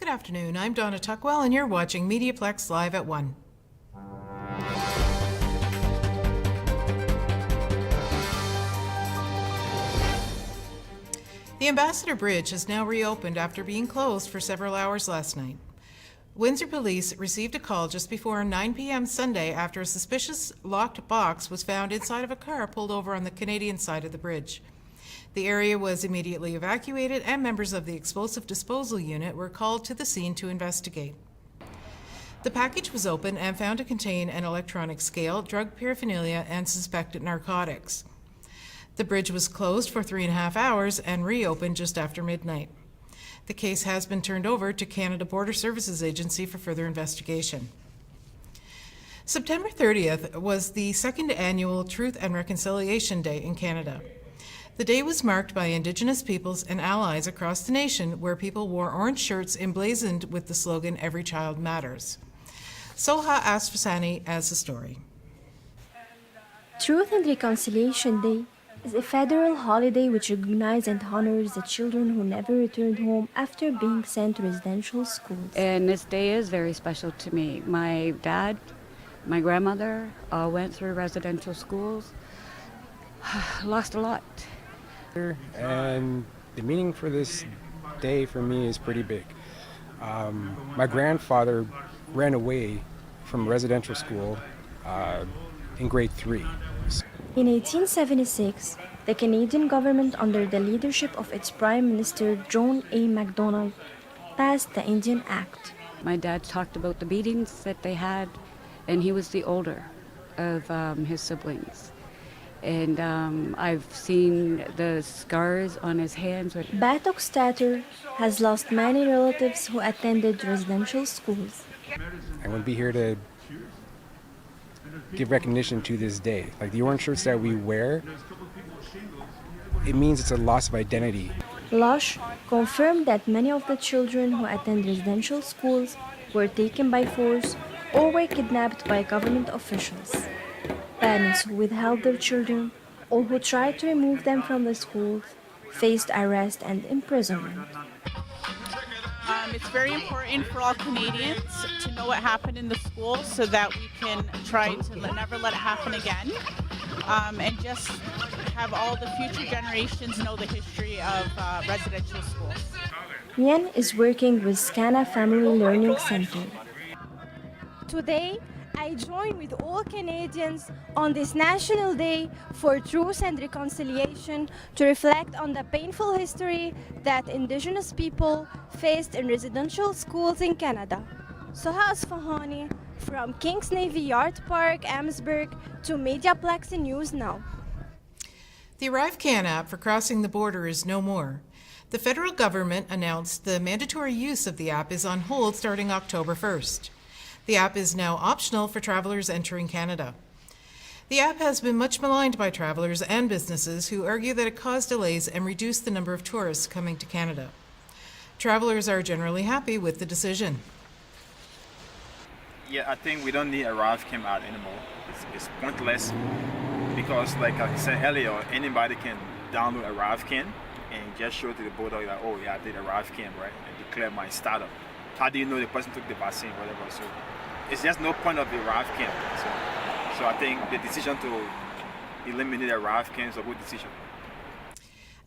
Good afternoon, I'm Donna Tuckwell and you're watching MediaPlex Live at 1. The Ambassador Bridge has now reopened after being closed for several hours last night. Windsor Police received a call just before 9 p.m. Sunday after a suspicious locked box was found inside of a car pulled over on the Canadian side of the bridge. The area was immediately evacuated and members of the explosive disposal unit were called to the scene to investigate. The package was opened and found to contain an electronic scale, drug paraphernalia, and suspected narcotics. The bridge was closed for 3.5 hours and reopened just after midnight. The case has been turned over to Canada Border Services Agency for further investigation. September 30th was the second annual Truth and Reconciliation Day in Canada. The day was marked by Indigenous peoples and allies across the nation where people wore orange shirts emblazoned with the slogan, "Every Child Matters." Soha Asfasani has the story. Truth and Reconciliation Day is a federal holiday which recognizes and honors the children who never returned home after being sent to residential schools. And this day is very special to me. My dad, my grandmother all went through residential schools. Lost a lot. And the meaning for this day for me is pretty big. My grandfather ran away from residential school in grade 3. In 1876, the Canadian government, under the leadership of its Prime Minister John A. Macdonald, passed the Indian Act. My dad talked about the beatings that they had, and he was the older of his siblings. And I've seen the scars on his hands. Batok Stater has lost many relatives who attended residential schools. I want to be here to give recognition to this day. Like the orange shirts that we wear, it means it's a loss of identity. Lush confirmed that many of the children who attend residential schools were taken by force or were kidnapped by government officials. Parents who withheld their children or who tried to remove them from the schools faced arrest and imprisonment. It's very important for all Canadians to know what happened in the schools so that we can try to never let it happen again, and just have all the future generations know the history of residential schools. Yen is working with Scana Family Learning Center. Today, I join with all Canadians on this National Day for Truth and Reconciliation to reflect on the painful history that Indigenous people faced in residential schools in Canada. Soha Asfahani from Kings Navy Yard Park, Amherstburg to MediaPlex News Now. The ArriveCAN app for crossing the border is no more. The federal government announced the mandatory use of the app is on hold starting October 1st. The app is now optional for travelers entering Canada. The app has been much maligned by travelers and businesses who argue that it caused delays and reduced the number of tourists coming to Canada. Travelers are generally happy with the decision. Yeah, I think we don't need ArriveCAN app anymore. It's pointless because, like I said earlier, anybody can download ArriveCAN and just show to the border like, oh yeah, I did ArriveCAN, right, and declare my startup. How do you know the person took the vaccine, whatever? So it's just no point of the ArriveCAN. So I think the decision to eliminate ArriveCAN is a good decision.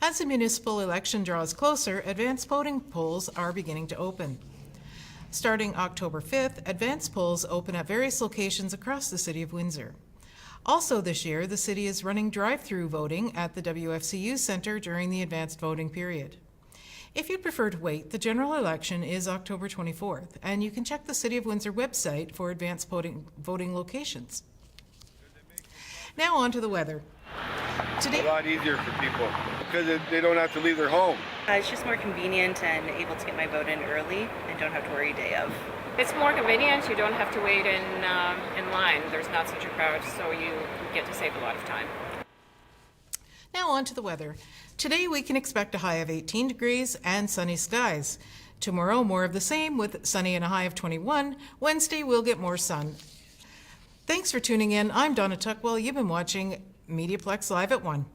As the municipal election draws closer, advanced voting polls are beginning to open. Starting October 5th, advanced polls open at various locations across the City of Windsor. Also this year, the city is running drive-through voting at the WFCU Centre during the advanced voting period. If you'd prefer to wait, the general election is October 24th, and you can check the City of Windsor website for advanced voting locations. Now on to the weather. Today, a lot easier for people because they don't have to leave their home. It's just more convenient and able to get my vote in early and don't have to worry day of. It's more convenient. You don't have to wait in line. There's not such a crowd, so you get to save a lot of time. Now on to the weather. Today we can expect a high of 18 degrees and sunny skies. Tomorrow more of the same with sunny and a high of 21. Wednesday we'll get more sun. Thanks for tuning in. I'm Donna Tuckwell. You've been watching MediaPlex Live at 1.